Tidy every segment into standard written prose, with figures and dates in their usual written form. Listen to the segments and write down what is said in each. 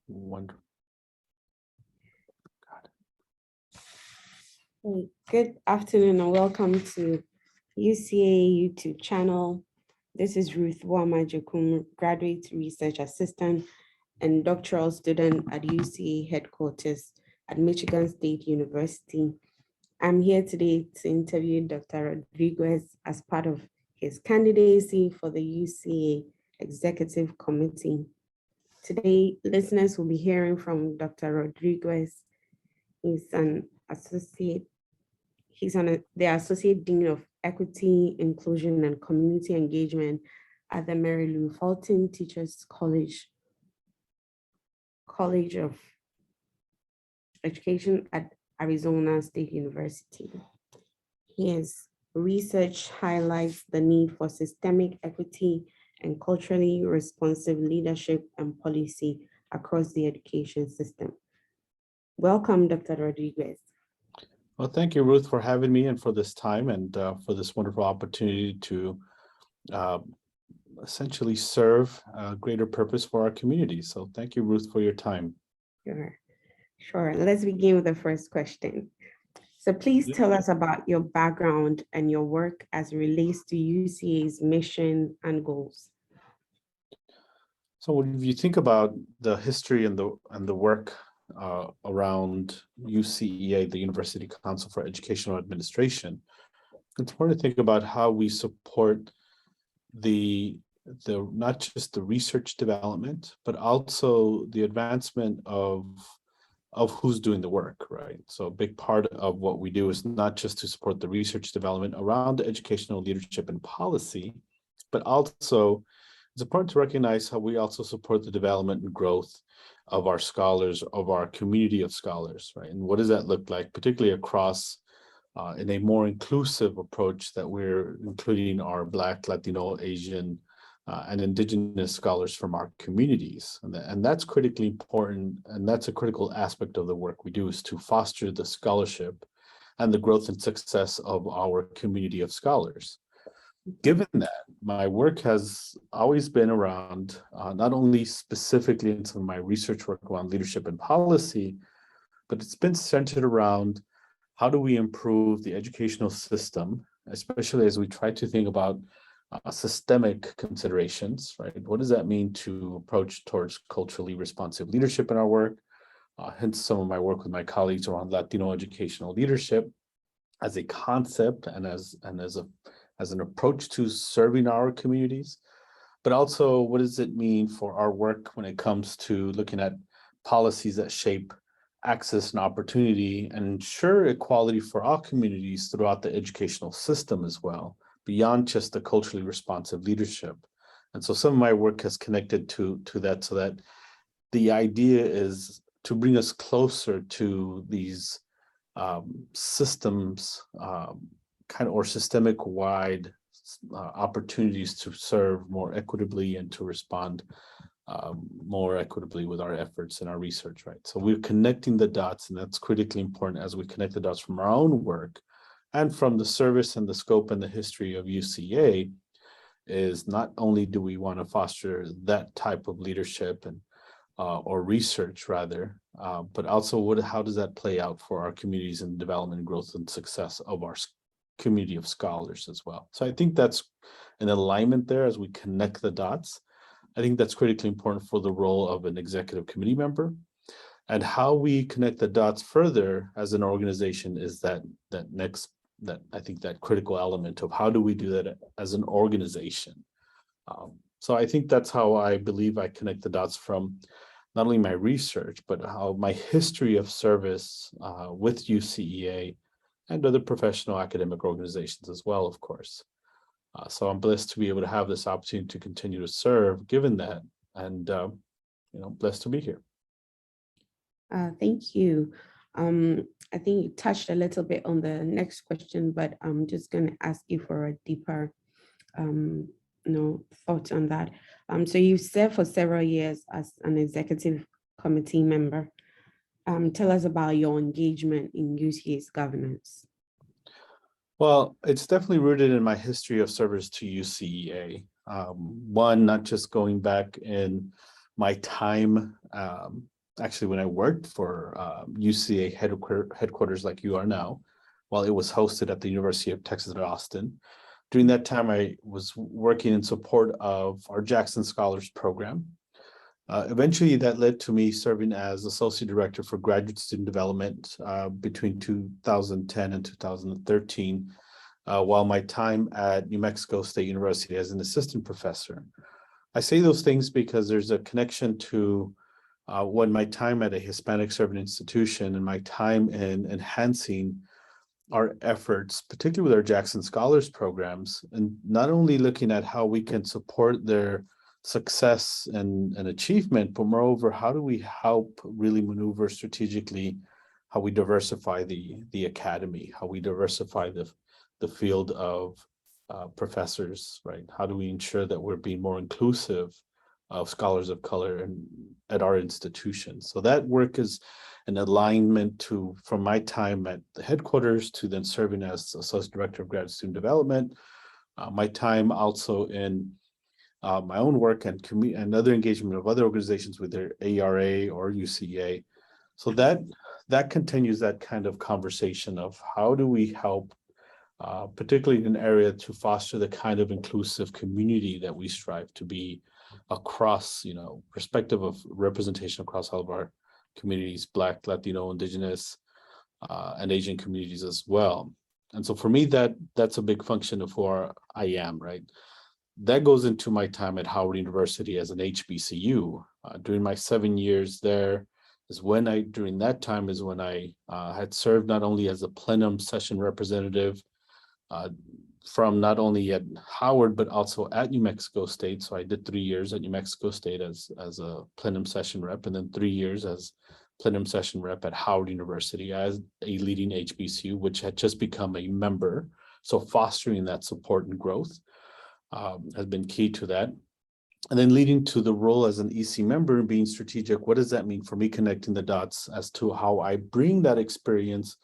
Wonderful. Good afternoon and welcome to UCA YouTube channel. This is Ruth Wamajokum, graduate research assistant and doctoral student at UCA headquarters at Michigan State University. I'm here today to interview Dr. Rodríguez as part of his candidacy for the UCA Executive Committee. Today, listeners will be hearing from Dr. Rodríguez. He's the Associate Dean of Equity, Inclusion, and Community Engagement at the Mary Lou Fulton Teachers College of Education at Arizona State University. His research highlights the need for systemic equity and culturally responsive leadership and policy across the education system. Welcome, Dr. Rodríguez. Well, thank you, Ruth, for having me and for this time and for this wonderful opportunity to essentially serve a greater purpose for our community. So thank you, Ruth, for your time. Sure. Let's begin with the first question. So please tell us about your background and your work as it relates to UCA's mission and goals. So if you think about the history and the work around UCEA, the University Council for Educational Administration, it's important to think about how we support the not just the research development, but also the advancement of who's doing the work, right? So a big part of what we do is not just to support the research development around educational leadership and policy, but also it's important to recognize how we also support the development and growth of our scholars, of our community of scholars, right? And what does that look like, particularly across in a more inclusive approach that we're including our Black, Latino, Asian, and Indigenous scholars from our communities. And that's critically important, and that's a critical aspect of the work we do, is to foster the scholarship and the growth and success of our community of scholars. Given that, my work has always been around, not only specifically in some of my research work around leadership and policy, but it's been centered around how do we improve the educational system, especially as we try to think about systemic considerations, right? What does that mean to approach towards culturally responsive leadership in our work? Hence some of my work with my colleagues around Latino educational leadership as a concept and as an approach to serving our communities, but also what does it mean for our work when it comes to looking at policies that shape access and opportunity and ensure equality for all communities throughout the educational system as well, beyond just the culturally responsive leadership. And so some of my work has connected to that, so that the idea is to bring us closer to these systems, or systemic wide opportunities to serve more equitably and to respond more equitably with our efforts and our research, right? So we're connecting the dots, and that's critically important as we connect the dots from our own work and from the service and the scope and the history of UCA. Is not only do we want to foster that type of leadership and or research rather, but also how does that play out for our communities and development, growth, and success of our community of scholars as well. So I think that's an alignment there as we connect the dots. I think that's critically important for the role of an executive committee member. And how we connect the dots further as an organization is that I think that critical element of how do we do that as an organization. So I think that's how I believe I connect the dots from not only my research, but how my history of service with UCEA and other professional academic organizations as well, of course. So I'm blessed to be able to have this opportunity to continue to serve, given that, and blessed to be here. Thank you. I think you touched a little bit on the next question, but I'm just going to ask you for a deeper thought on that. So you've served for several years as an executive committee member. Tell us about your engagement in UCA's governance. Well, it's definitely rooted in my history of service to UCEA. One, not just going back in my time actually when I worked for UCA headquarters like you are now, while it was hosted at the University of Texas at Austin. During that time, I was working in support of our Jackson Scholars Program. Eventually, that led to me serving as Associate Director for Graduate Student Development between 2010 and 2013, while my time at New Mexico State University as an assistant professor. I say those things because there's a connection to when my time at a Hispanic serving institution and my time in enhancing our efforts, particularly with our Jackson Scholars programs, and not only looking at how we can support their success and achievement, but moreover, how do we help really maneuver strategically, how we diversify the academy, how we diversify the field of professors, right? How do we ensure that we're being more inclusive of scholars of color at our institutions? So that work is an alignment to, from my time at the headquarters to then serving as Associate Director of Graduate Student Development, my time also in my own work and other engagement of other organizations with their ARA or UCA. So that continues that kind of conversation of how do we help, particularly in an area to foster the kind of inclusive community that we strive to be across, perspective of representation across all of our communities, Black, Latino, Indigenous, and Asian communities as well. And so for me, that's a big function of who I am, right? That goes into my time at Howard University as an HBCU. During my 7 years there during that time is when I had served not only as a plenum session representative from not only at Howard, but also at New Mexico State. So I did 3 years at New Mexico State as a plenum session rep, and then 3 years as plenum session rep at Howard University as a leading HBCU, which had just become a member. So fostering that support and growth has been key to that. And then leading to the role as an EC member and being strategic, what does that mean for me, connecting the dots as to how I bring that experience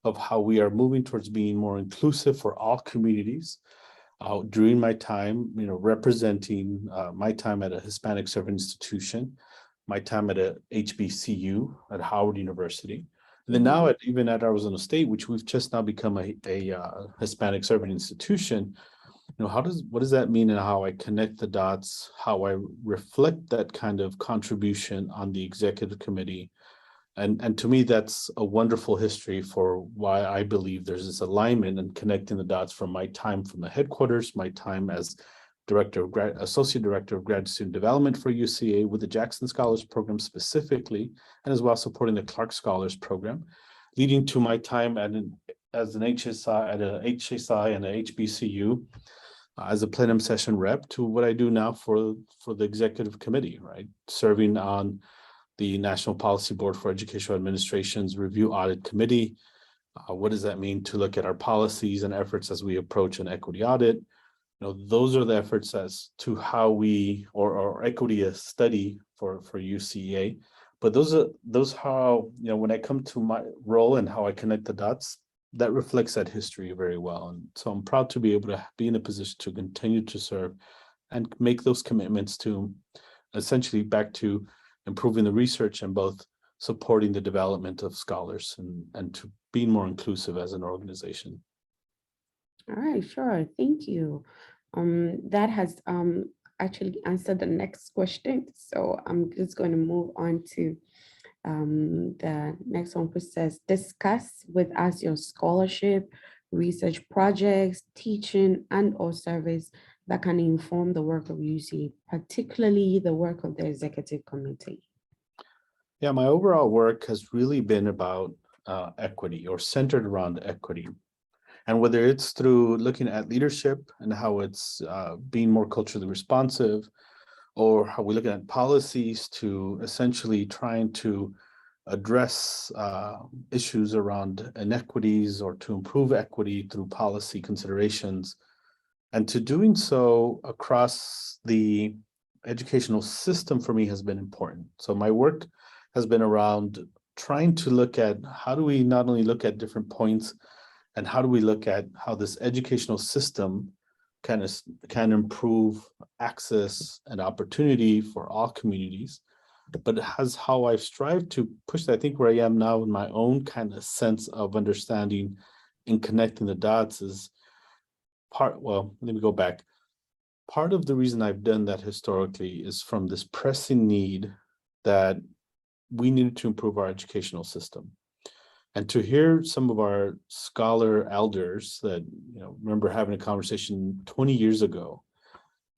of how we are moving towards being more inclusive for all communities during my time, representing my time at a Hispanic serving institution, my time at a HBCU at Howard University. And then now even at Arizona State, which we've just now become a Hispanic serving institution, what does that mean and how I connect the dots, how I reflect that kind of contribution on the executive committee. And to me, that's a wonderful history for why I believe there's this alignment and connecting the dots from my time from the headquarters, my time as Associate Director of Graduate Student Development for UCA with the Jackson Scholars Program specifically, and as well supporting the Clark Scholars Program, leading to my time as an HSI at a HSI and a HBCU as a plenum session rep to what I do now for the executive committee, right? Serving on the National Policy Board for Educational Administration's Review Audit Committee. What does that mean to look at our policies and efforts as we approach an equity audit? Those are the efforts as to how we, or equity study for UCA. But those how, when I come to my role and how I connect the dots, that reflects that history very well. And so I'm proud to be able to be in a position to continue to serve and make those commitments to essentially back to improving the research and both supporting the development of scholars and to being more inclusive as an organization. All right, sure. Thank you. That has actually answered the next question. So I'm just going to move on to the next one, which says, discuss with us your scholarship, research projects, teaching, and or service that can inform the work of UC, particularly the work of the executive committee. Yeah, my overall work has really been about equity or centered around equity. And whether it's through looking at leadership and how it's being more culturally responsive, or how we look at policies to essentially trying to address issues around inequities or to improve equity through policy considerations. And to doing so across the educational system for me has been important. So my work has been around trying to look at how do we not only look at different points and how do we look at how this educational system can improve access and opportunity for all communities, but it has how I've strived to push that. I think where I am now in my own kind of sense of understanding and connecting the dots is well, let me go back. Part of the reason I've done that historically is from this pressing need that we needed to improve our educational system. And to hear some of our scholar elders that, remember having a conversation 20 years ago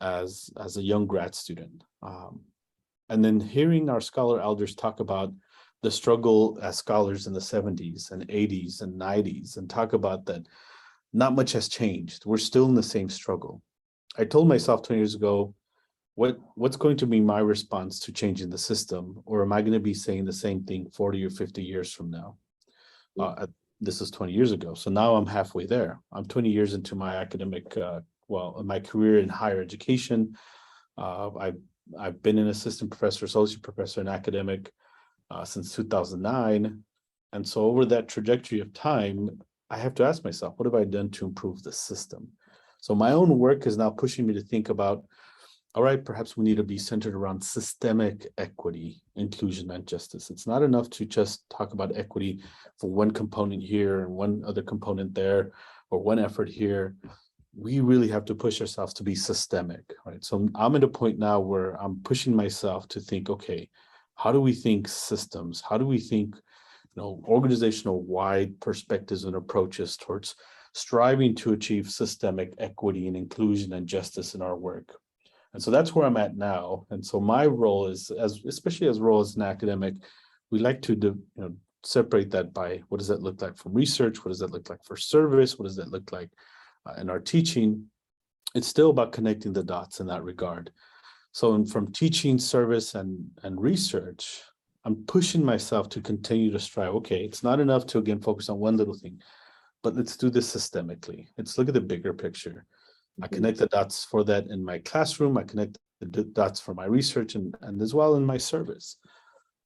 as a young grad student, and then hearing our scholar elders talk about the struggle as scholars in the 70s and 80s and 90s, and talk about that not much has changed. We're still in the same struggle. I told myself 20 years ago, what's going to be my response to changing the system? Or am I going to be saying the same thing 40 or 50 years from now? This is 20 years ago. So now I'm halfway there. I'm 20 years into my academic, my career in higher education. I've been an assistant professor, associate professor, and academic since 2009. And so over that trajectory of time, I have to ask myself, what have I done to improve the system? So my own work is now pushing me to think about, all right, perhaps we need to be centered around systemic equity, inclusion, and justice. It's not enough to just talk about equity for one component here and one other component there, or one effort here. We really have to push ourselves to be systemic, right? So I'm at a point now where I'm pushing myself to think, okay, how do we think systems? How do we think, organizational wide perspectives and approaches towards striving to achieve systemic equity and inclusion and justice in our work? And so that's where I'm at now. And so my role is, especially as role as an academic, we like to separate that by what does that look like from research? What does that look like for service? What does that look like in our teaching? It's still about connecting the dots in that regard. So from teaching, service, and research, I'm pushing myself to continue to strive. Okay, it's not enough to, again, focus on one little thing, but let's do this systemically. Let's look at the bigger picture. I connect the dots for that in my classroom. I connect the dots for my research and as well in my service.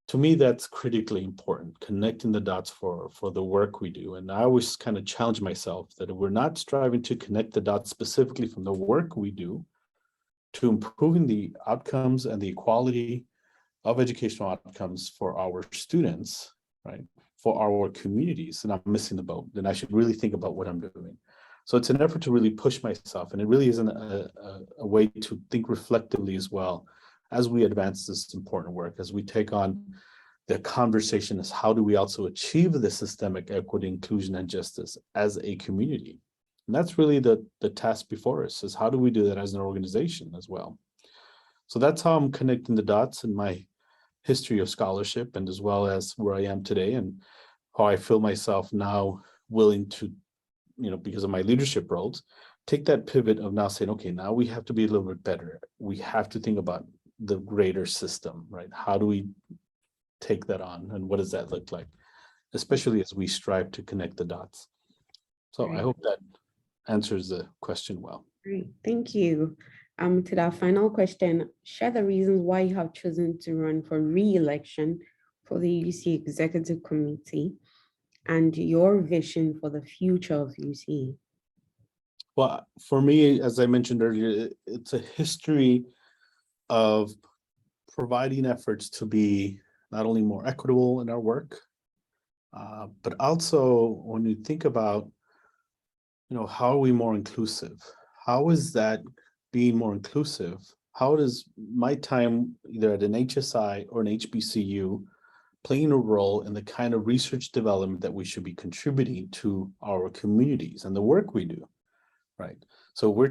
To me, that's critically important, connecting the dots for the work we do. And I always kind of challenge myself that if we're not striving to connect the dots specifically from the work we do to improving the outcomes and the equality of educational outcomes for our students, right, for our communities, and I'm missing the boat, then I should really think about what I'm doing. So it's an effort to really push myself, and it really isn't a way to think reflectively as well as we advance this important work, as we take on the conversation is how do we also achieve the systemic equity, inclusion, and justice as a community? And that's really the task before us, is how do we do that as an organization as well? So that's how I'm connecting the dots in my history of scholarship, and as well as where I am today, and how I feel myself now willing to, because of my leadership roles, take that pivot of now saying, okay, now we have to be a little bit better. We have to think about the greater system, right? How do we take that on, and what does that look like, especially as we strive to connect the dots? So I hope that answers the question well. Great, thank you. To that final question, share the reasons why you have chosen to run for re-election for the UC Executive Committee and your vision for the future of UC. Well, for me, as I mentioned earlier, it's a history of providing efforts to be not only more equitable in our work, but also when you think about, how are we more inclusive? How is that being more inclusive? How does my time either at an HSI or an HBCU playing a role in the kind of research development that we should be contributing to our communities and the work we do, right? So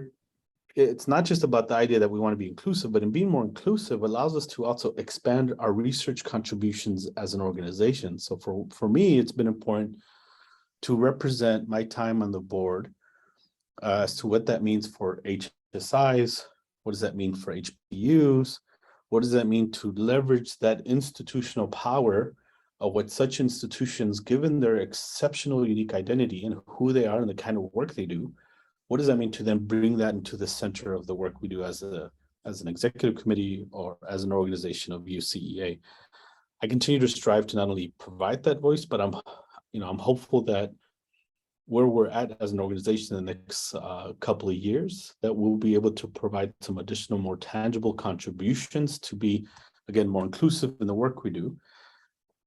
it's not just about the idea that we want to be inclusive, but in being more inclusive allows us to also expand our research contributions as an organization. So for me, it's been important to represent my time on the board as to what that means for HSIs, what does that mean for HBCUs, what does that mean to leverage that institutional power of what such institutions, given their exceptional unique identity and who they are and the kind of work they do, what does that mean to then bring that into the center of the work we do as an executive committee or as an organization of UCEA? I continue to strive to not only provide that voice, but I'm hopeful that where we're at as an organization in the next couple of years, that we'll be able to provide some additional, more tangible contributions to be again, more inclusive in the work we do,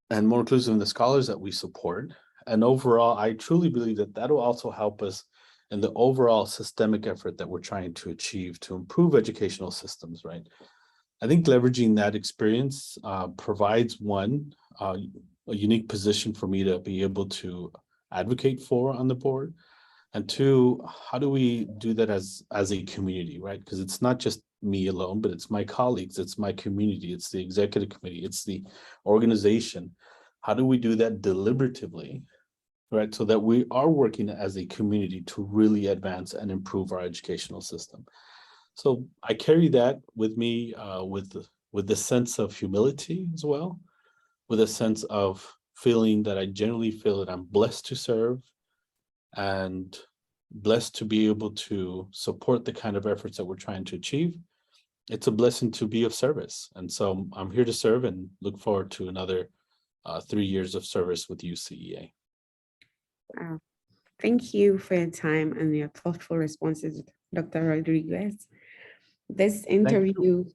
and more inclusive in the scholars that we support. And overall, I truly believe that that will also help us in the overall systemic effort that we're trying to achieve to improve educational systems, right? I think leveraging that experience provides a unique position for me to be able to advocate for on the board. And two, how do we do that as a community, right? Because it's not just me alone, but it's my colleagues, it's my community, it's the executive committee, it's the organization. How do we do that deliberatively, right? So that we are working as a community to really advance and improve our educational system. So I carry that with me with the sense of humility as well, with a sense of feeling that I generally feel that I'm blessed to serve and blessed to be able to support the kind of efforts that we're trying to achieve. It's a blessing to be of service. And so I'm here to serve and look forward to another 3 years of service with UCEA. Wow. Thank you for your time and your thoughtful responses, Dr. Rodriguez. This interview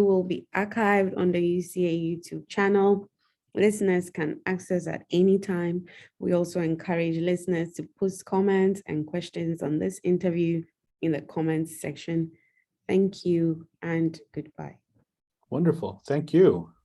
will be archived on the UCA YouTube channel. Listeners can access at any time. We also encourage listeners to post comments and questions on this interview in the comments section. Thank you and goodbye. Wonderful. Thank you.